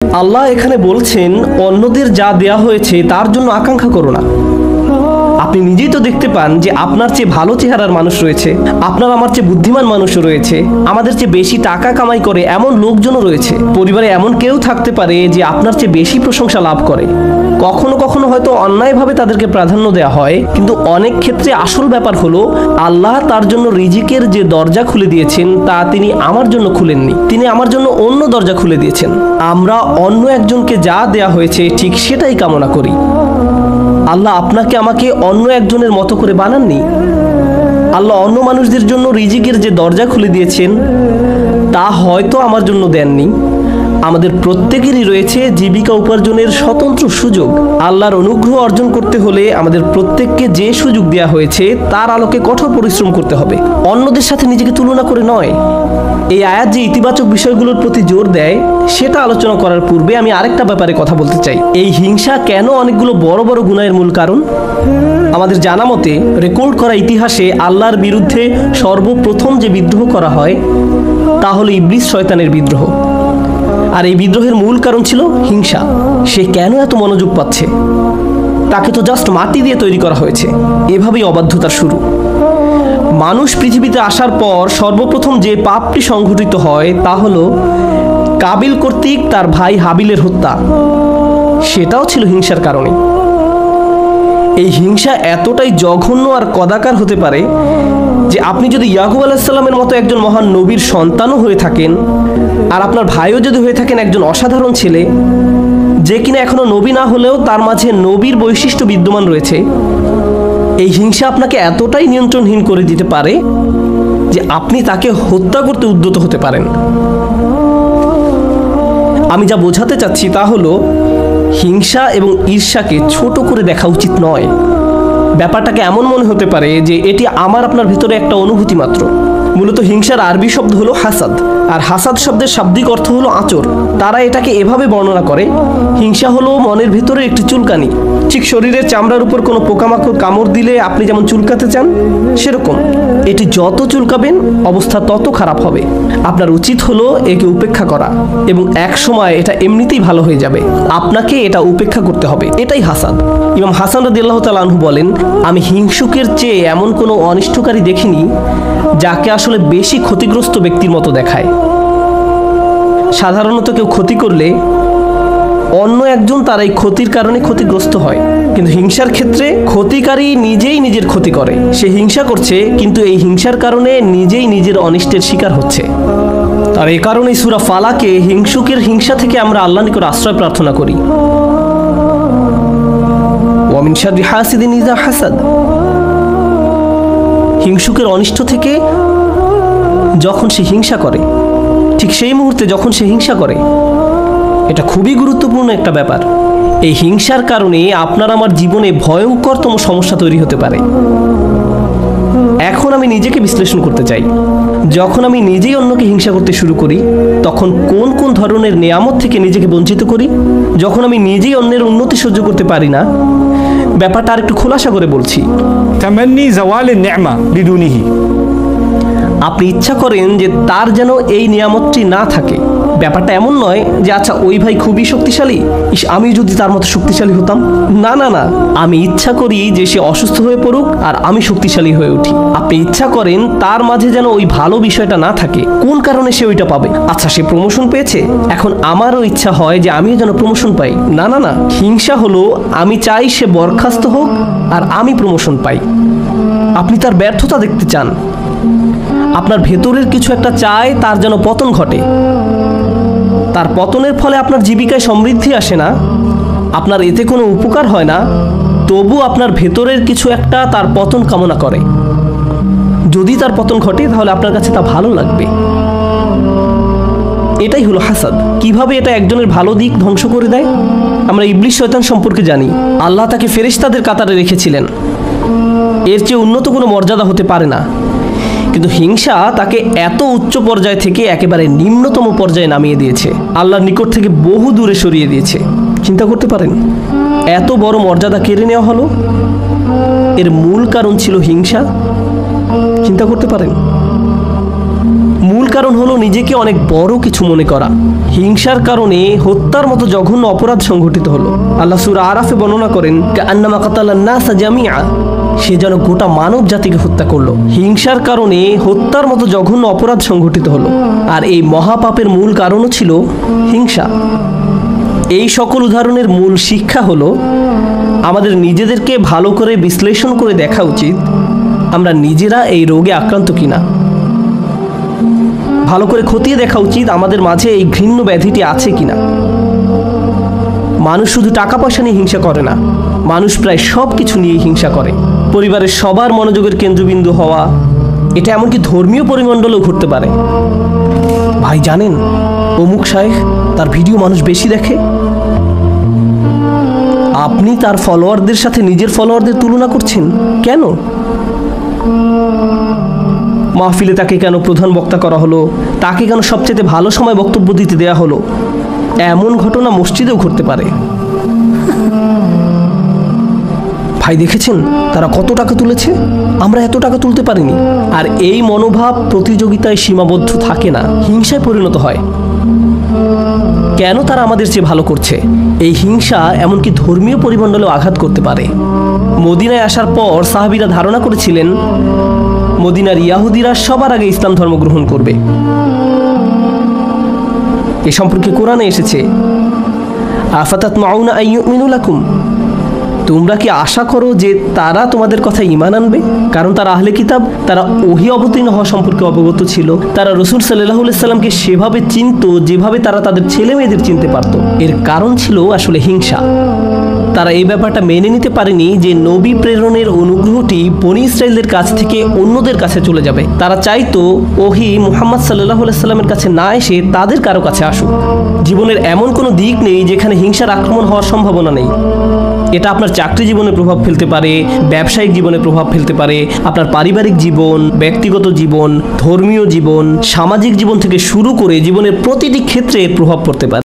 আল্লাহ এখানে বলছেন অন্যদের যা দেয়া হয়েছে তার জন্য আকাঙ্ক্ষা করো না। আপনি নিজেই তো দেখতে পান যে আপনার চেয়ে ভালো চেহারার মানুষ রয়েছে, আপনার আমার চেয়ে বুদ্ধিমান মানুষও রয়েছে, আমাদের চেয়ে বেশি টাকা কামাই করে এমন লোকজনও রয়েছে। পরিবারে এমন কেউ থাকতে পারে যে আপনার চেয়ে বেশি প্রশংসা লাভ করে। কখনো কখনো হয়তো অন্যায়ভাবে তাদেরকে প্রাধান্য দেওয়া হয়, কিন্তু অনেক ক্ষেত্রে আসল ব্যাপার হলো আল্লাহ তার জন্য রিজিকের যে দরজা খুলে দিয়েছেন তা তিনি আমার জন্য খুলেননি, তিনি আমার জন্য অন্য দরজা খুলে দিয়েছেন। আমরা অন্য একজনকে যা দেয়া হয়েছে ঠিক সেটাই কামনা করি। আল্লাহ আপনাকে আমাকে অন্য একজনের মতো করে বানাননি। আল্লাহ অন্য মানুষদের জন্য রিজিকের যে দরজা খুলে দিয়েছেন তা হয়তো আমার জন্য দেননি। আমাদের প্রত্যেকেরই রয়েছে জীবিকা উপার্জনের স্বতন্ত্র সুযোগ। আল্লাহর অনুগ্রহ অর্জন করতে হলে আমাদের প্রত্যেককে যে সুযোগ দেওয়া হয়েছে তার আলোকে কঠোর পরিশ্রম করতে হবে, অন্যদের সাথে নিজেকে তুলনা করে নয়। এই আয়াত যে ইতিবাচক বিষয়গুলোর প্রতি জোর দেয় সেটা আলোচনা করার পূর্বে আমি আরেকটা ব্যাপারে কথা বলতে চাই। এই হিংসা কেন অনেকগুলো বড় বড় গুনাহের মূল কারণ? আমাদের জানা মতে রেকর্ড করা ইতিহাসে আল্লাহর বিরুদ্ধে সর্বপ্রথম যে বিদ্রোহ করা হয় তা হলো ইবলিস শয়তানের বিদ্রোহ। আর এই বিদ্রোহের মূল কারণ ছিল হিংসা। সে কেন এত মনোযোগ পাচ্ছে? তাকে তো জাস্ট মাটি দিয়ে তৈরি করা হয়েছে। এভাবেই অবাধ্যতার শুরু। মানুষ পৃথিবীতে আসার পর সর্বপ্রথম যে পাপটি সংঘটিত হয় তা হলো কাবিল কর্তৃক তার ভাই হাবিলের হত্যা। সেটাও ছিল হিংসার কারণে। এই হিংসা এতটাই জঘন্য আর কদাকার হতে পারে যে আপনি যদি ইয়াকুব আলাইহিস সালামের মতো একজন মহান নবীর সন্তানও হয়ে থাকেন, আর আপনার ভাইও যদি হয়ে থাকেন একজন অসাধারণ ছেলে যে কিনা এখনো নবী না হলেও তার মাঝে নবীর বৈশিষ্ট্য বিদ্যমান রয়েছে, এই হিংসা আপনাকে এতটাই নিয়ন্ত্রণহীন করে দিতে পারে যে আপনি তাকে হত্যা করতে উদ্যত হতে পারেন। আমি যা বোঝাতে চাচ্ছি তা হলো হিংসা এবং ঈর্ষাকে ছোট করে দেখা উচিত নয়। ব্যাপারটাকে এমন মনে হতে পারে যে এটি আমার আপনার ভিতরে একটা অনুভূতি মাত্র। মূলত হিংসার আরবি শব্দ হলো হাসাদ, আর হাসাদ শব্দের শাব্দিক অর্থ হলো আঁচড়। তারা এটাকে এভাবে বর্ণনা করে, হিংসা হলো মনের ভিতরে একটি চুলকানি। ঠিক শরীরের চামড়ার উপর কোনো পোকামাকড় কামড় দিলে আপনি যেমন চুলকাতে চান, সেরকম এটি যত চুলকাবেন অবস্থা তত খারাপ হবে। আপনার উচিত হলো একে উপেক্ষা করা, এবং এক সময় এটা এমনিতেই ভালো হয়ে যাবে। আপনাকে এটা উপেক্ষা করতে হবে। এটাই হাসাদ। ইমাম হাসান রাদিয়াল্লাহু তাআলা আনহু বলেন, আমি হিংসুকের চেয়ে এমন কোনো অনিষ্টকারী দেখিনি যাকে আসলে বেশি ক্ষতিগ্রস্ত ব্যক্তির মতো দেখায়। সাধারণত কেউ ক্ষতি করলে অন্য একজন তার এই ক্ষতির কারণে ক্ষতিগ্রস্ত হয়, কিন্তু হিংসার ক্ষেত্রে ক্ষতিকারী নিজেই নিজের ক্ষতি করে। সে হিংসা করছে কিন্তু এই হিংসার কারণে নিজেই নিজের অনিষ্টের শিকার হচ্ছে। আর এই কারণেই সূরা ফালাকে হিংসুকের হিংসা থেকে আমরা আল্লাহর নিকট আশ্রয় প্রার্থনা করি। ওয়া মিন শাররি হাসিদিন ইযা হাসাদ। হিংসুকের অনিষ্ট থেকে যখন সে হিংসা করে, ঠিক সেই মুহূর্তে যখন সে হিংসা করে, এটা খুবই গুরুত্বপূর্ণ একটা ব্যাপার। এই হিংসার কারণে আপনার আমার জীবনে ভয়ঙ্করতম সমস্যা তৈরি হতে পারে। এখন আমি নিজেকে বিশ্লেষণ করতে চাই। যখন আমি নিজেই অন্যকে হিংসা করতে শুরু করি তখন কোন কোন ধরনের নেয়ামত থেকে নিজেকে বঞ্চিত করি? যখন আমি নিজেই অন্যের উন্নতি সহ্য করতে পারি না, ব্যাপারটা আর একটু খোলাসা করে বলছি। তামান্নি জাওয়ালিন নি'মা বিদুনিহি। আপনি ইচ্ছা করেন যে তার যেন এই নিয়ামতটি না থাকে। ব্যাপারটা এমন নয় যে আচ্ছা ওই ভাই খুবই শক্তিশালী, আমি যদি তার মতো শক্তিশালী হতাম। না না না, আমি ইচ্ছা করি যে সে অসুস্থ হয়ে পড়ুক আর আমি শক্তিশালী হয়ে উঠি। আপনি ইচ্ছা করেন তার মাঝে যেন ওই ভালো বিষয়টা না থাকে। কোন কারণে সে ওইটা পাবে? আচ্ছা সে প্রমোশন পেয়েছে, এখন আমারও ইচ্ছা হয় যে আমিও যেন প্রমোশন পাই। না না না, হিংসা হলো আমি চাই সে বরখাস্ত হোক আর আমি প্রমোশন পাই। আপনি তার ব্যর্থতা দেখতে চান, আপনার ভেতরের কিছু একটা চায় তার যেন পতন ঘটে। তার পতনের ফলে আপনার জীবিকায় সমৃদ্ধি আসে না, আপনার এতে কোনো উপকার হয় না, তবু আপনার ভেতরের কিছু একটা তার পতন কামনা করে। যদি তার পতন ঘটে তাহলে আপনার কাছে তা ভালো লাগবে। এটাই হলো হাসাদ। কিভাবে এটা একজনের ভালো দিক ধ্বংস করে দেয়? আমরা ইবলিস শয়তান সম্পর্কে জানি। আল্লাহ তাকে ফেরেশতাদের কাতারে রেখেছিলেন, এর চেয়ে উন্নত কোনো মর্যাদা হতে পারে না। কিন্তু হিংসা তাকে এত উচ্চ পর্যায় থেকে একেবারে নিম্নতম পর্যায়ে নামিয়ে দিয়েছে, আল্লাহর নিকট থেকে বহু দূরে সরিয়ে দিয়েছে। চিন্তা করতে পারেন এত বড় মর্যাদা কেড়ে নেওয়া হলো, এর মূল কারণ ছিল হিংসা। চিন্তা করতে পারেন মূল কারণ হলো নিজেকে অনেক বড় কিছু মনে করা। হিংসার কারণে হত্যার মতো জঘন্য অপরাধ সংঘটিত হলো। আল্লাহ সূরা আরাফে বর্ণনা করেন, কাআন্নামা কাতালান নাসা জামিআ, সে যেন গোটা মানব জাতিকে হত্যা করলো। হিংসার কারণে হত্যার মতো জঘন্য অপরাধ সংঘটিত হলো। আর এই মহাপাপের মূল কারণও ছিল হিংসা। এই সকল উদাহরণের মূল শিক্ষা হলো আমাদের নিজেদেরকে ভালো করে বিশ্লেষণ করে দেখা উচিত আমরা নিজেরা এই রোগে আক্রান্ত কিনা। ভালো করে খতিয়ে দেখা উচিত আমাদের মাঝে এই ঘৃণ্য ব্যাধিটি আছে কিনা। মানুষ শুধু টাকা পয়সা নিয়ে হিংসা করে না, মানুষ প্রায় সব কিছু নিয়ে হিংসা করে। পরিবারের সবার মনোযোগের কেন্দ্রবিন্দু হওয়া, এটা এমনকি ধর্মীয় পরিমণ্ডলেও ঘটতে পারে। ভাই জানেন, অমুক শায়েখ, তার ভিডিও মানুষ বেশি দেখে। আপনি তার ফলোয়ারদের সাথে নিজের ফলোয়ারদের তুলনা করছেন কেন? মাহফিলে তাকে কেন প্রধান বক্তা করা হলো? তাকে কেন সবচেয়ে ভালো সময় বক্তব্য দিতে দেয়া হলো? এমন ঘটনা মসজিদেও ঘটতে পারে। ভাই দেখেছেন তারা কত টাকা তুলেছে, আমরা এত টাকা তুলতে পারিনি। আর এই মনোভাব প্রতিযোগিতায় সীমাবদ্ধ থাকে না, হিংসায় পরিণত হয়। কেন তারা আমাদের চেয়ে ভালো করছে? এই হিংসা এমনকি ধর্মীয় পরিমণ্ডলেও আঘাত করতে পারে। মদিনায় আসার পর সাহাবীরা ধারণা করেছিলেন মদিনার ইয়াহুদিরা সবার আগে ইসলাম ধর্ম গ্রহণ করবে। এ সম্পর্কে কোরআনে এসেছে, আফাতাতমাউনা আইয়ুমিনু লাকুম, তোমরা কি আশা করো যে তারা তোমাদের কথা ঈমান আনবে? কারণ তারা আহলে কিতাব, তারা ওহী অবতীর্ণ হওয়া সম্পর্কে অবগত ছিল। তারা রাসূল সাল্লাল্লাহু আলাইহি সাল্লামকে সেভাবে চিনত যেভাবে তারা তাদের ছেলে মেয়েদের চিনতে পারত। এর কারণ ছিল আসলে হিংসা। তারা এই ব্যাপারটা মেনে নিতে পারেনি যে নবী প্রেরণের অনুগ্রহটি বনী ইসরাইলদের কাছ থেকে অন্যদের কাছে চলে যাবে। তারা চাইতো ওহী মুহাম্মদ সাল্লাল্লাহু আলাইহি সাল্লামের কাছে না এসে তাদের কারো কাছে আসুক। জীবনের এমন কোনো দিক নেই যেখানে হিংসার আক্রমণ হওয়ার সম্ভাবনা নেই। এটা আপনার চাকরি জীবনে প্রভাব ফেলতে পারে, ব্যবসায়িক জীবনে প্রভাব ফেলতে পারে, আপনার পারিবারিক জীবন, ব্যক্তিগত জীবন, ধর্মীয় জীবন, সামাজিক জীবন থেকে শুরু করে জীবনের প্রতিটি ক্ষেত্রে প্রভাব পড়তে পারে।